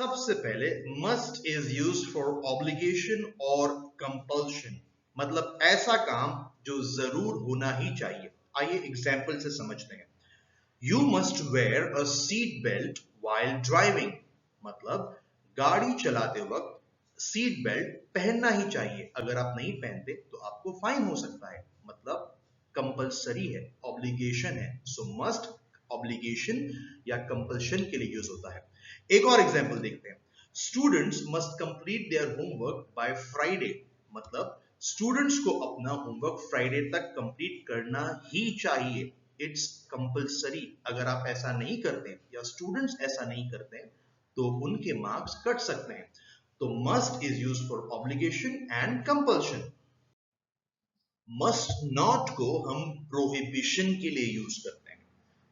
सबसे पहले must is used for obligation और कंपल्शन, मतलब ऐसा काम जो जरूर होना ही चाहिए। आइए एग्जाम्पल से समझते हैं। You must where a seat belt while driving, मतलब गाड़ी चलाते वक्त सीट बेल्ट पहनना ही चाहिए। अगर आप नहीं पहनते तो आपको फाइन हो सकता है, मतलब कंपल्सरी है, ऑब्लिगेशन है। सो मस्ट ऑब्लिगेशन या कंपल्शन के लिए यूज होता है। एक और एग्जांपल देखते हैं। Students must complete their homework by Friday, मतलब स्टूडेंट्स को अपना होमवर्क फ्राइडे तक कंप्लीट करना ही चाहिए। It's compulsory. अगर आप ऐसा नहीं करते या स्टूडेंट्स ऐसा नहीं करते तो उनके मार्क्स कट सकते हैं। तो must is used for obligation and compulsion. Must not को हम प्रोहिबिशन के लिए यूज करते हैं,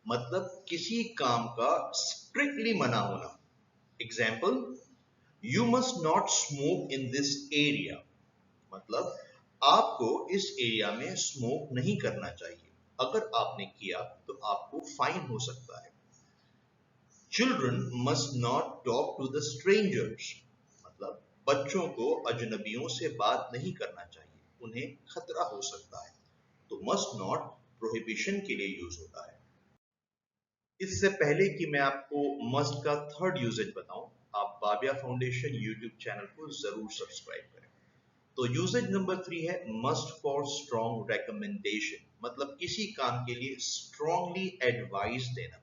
मतलब किसी काम का स्ट्रिक्टली मना होना। Example, you must not smoke in this area, मतलब आपको इस एरिया में स्मोक नहीं करना चाहिए। अगर आपने किया तो आपको फाइन हो सकता है। Children must not talk to the strangers, मतलब बच्चों को अजनबियों से बात नहीं करना चाहिए, उन्हें खतरा हो सकता है। तो मस्ट नॉट प्रोहिबिशन के लिए यूज होता है। इससे पहले कि मैं आपको मस्ट का थर्ड यूजेज बताऊं, आप बाबिया फाउंडेशन यूट्यूब चैनल को जरूर सब्सक्राइब करें। तो यूजेज नंबर 3 है मस्ट फॉर स्ट्रॉन्ग रेकमेंडेशन, मतलब किसी काम के लिए स्ट्रॉन्गली एडवाइस देना।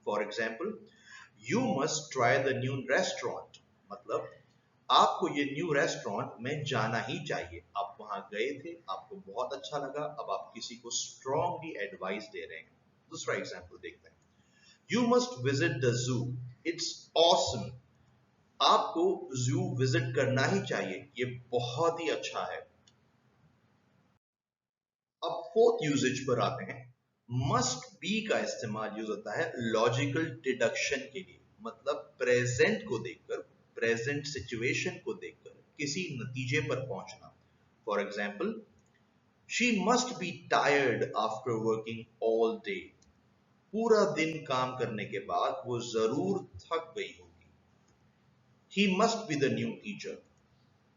For example, you must try the new restaurant, मतलब आपको ये न्यू रेस्टोरेंट में जाना ही चाहिए। आप वहां गए थे, आपको बहुत अच्छा लगा, अब आप किसी को स्ट्रॉन्गली एडवाइस दे रहे हैं। दूसरा एग्जाम्पल देखते हैं। You must visit the zoo. It's awesome. आपको जू विजिट करना ही चाहिए, ये बहुत ही अच्छा है। अब फोर्थ यूजेज पर आते हैं। मस्ट बी का इस्तेमाल यूज होता है लॉजिकल डिडक्शन के लिए, मतलब प्रेजेंट को देखकर, प्रेजेंट सिचुएशन को देखकर किसी नतीजे पर पहुंचना। For example, she must be tired after working all day, पूरा दिन काम करने के बाद वो जरूर थक गई होगी। He must be the new teacher,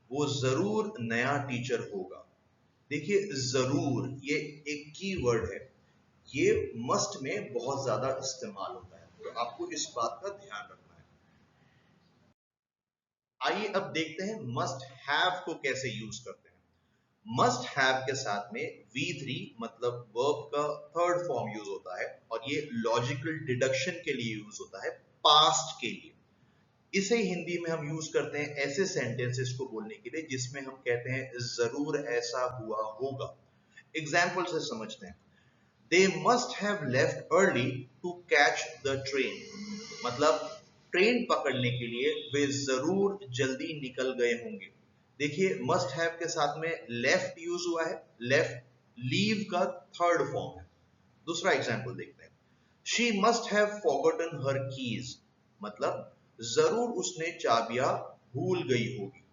वो जरूर नया टीचर होगा। देखिए, जरूर ये एक की वर्ड है, ये मस्ट में बहुत ज्यादा इस्तेमाल होता है, तो आपको इस बात का ध्यान रखना है। आइए अब देखते हैं मस्ट हैव को कैसे यूज करते हैं। मस्ट हैव के साथ में V3 मतलब वर्ब का थर्ड फॉर्म यूज होता है, और ये लॉजिकल डिडक्शन के लिए यूज होता है, पास्ट के लिए। इसे हिंदी में हम यूज करते हैं ऐसे सेंटेंसेस को बोलने के लिए जिसमें हम कहते हैं जरूर ऐसा हुआ होगा। एग्जाम्पल से समझते हैं। They must have left early to catch the train, मतलब ट्रेन पकड़ने के लिए वे जरूर जल्दी निकल गए होंगे। देखिए, मस्ट हैव के साथ में लेफ्ट यूज हुआ है, लेफ्ट लीव का थर्ड फॉर्म है। दूसरा एग्जाम्पल देखते हैं। She must have forgotten her keys, मतलब जरूर उसने चाबियां भूल गई होगी।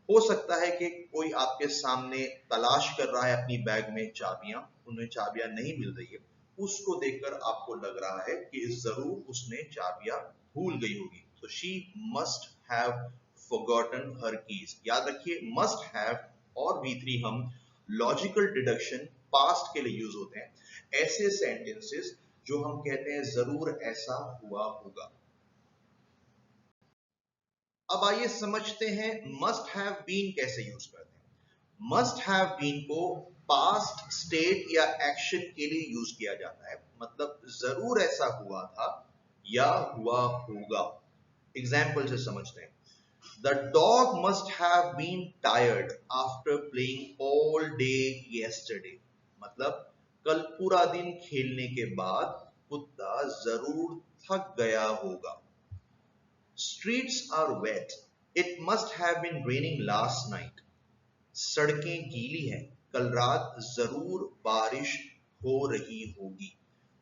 हो सकता है कि कोई आपके सामने तलाश कर रहा है अपनी बैग में चाबियां, उन्हें चाबियां नहीं मिल रही है, उसको देखकर आपको लग रहा है कि जरूर उसने चाबियां भूल गई होगी। तो she must have forgotten her keys. याद रखिए, मस्ट हैव और V3 हम लॉजिकल डिडक्शन पास्ट के लिए यूज होते हैं, ऐसे सेंटेंसेस जो हम कहते हैं जरूर ऐसा हुआ होगा। अब आइए समझते हैं मस्ट हैव बीन कैसे यूज करते हैं। मस्ट हैव बीन को पास्ट स्टेट या एक्शन के लिए यूज किया जाता है, मतलब जरूर ऐसा हुआ था या हुआ होगा। एग्जाम्पल से समझते हैं। The dog must have been tired after playing all day yesterday, मतलब कल पूरा दिन खेलने के बाद कुत्ता जरूर थक गया होगा। Streets are wet. It must have been raining last night. सड़कें गीली हैं, कल रात जरूर बारिश हो रही होगी।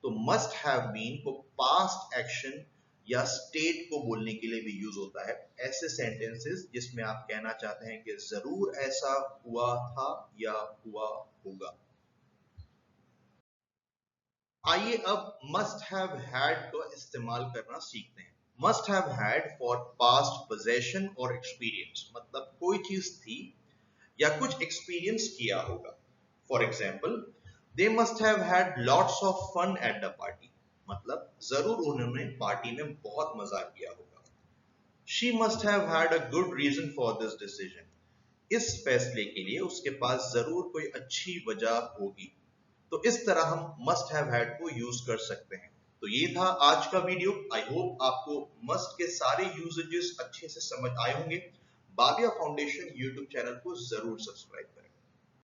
तो मस्ट हैव बीन को पास्ट एक्शन या स्टेट को बोलने के लिए भी यूज होता है, ऐसे सेंटेंसेस जिसमें आप कहना चाहते हैं कि जरूर ऐसा हुआ था या हुआ होगा। आइए अब मस्ट हैव हैड का इस्तेमाल करना सीखते हैं। must have had for past possession or experience, मतलब कोई चीज थी या कुछ एक्सपीरियंस किया होगा. For example, they must have had lots of fun at the party, मतलब जरूर उन्होंने पार्टी में बहुत मजा किया होगा. She must have had a good reason for this decision, इस फैसले के लिए उसके पास जरूर कोई अच्छी वजह होगी. तो इस तरह हम मस्ट हैव हैड को यूज कर सकते हैं. तो ये था आज का वीडियो. आई होप आपको मस्ट के सारे यूजेजेस अच्छे से समझ आए होंगे. बाबिया फाउंडेशन यूट्यूब चैनल को जरूर सब्सक्राइब करें.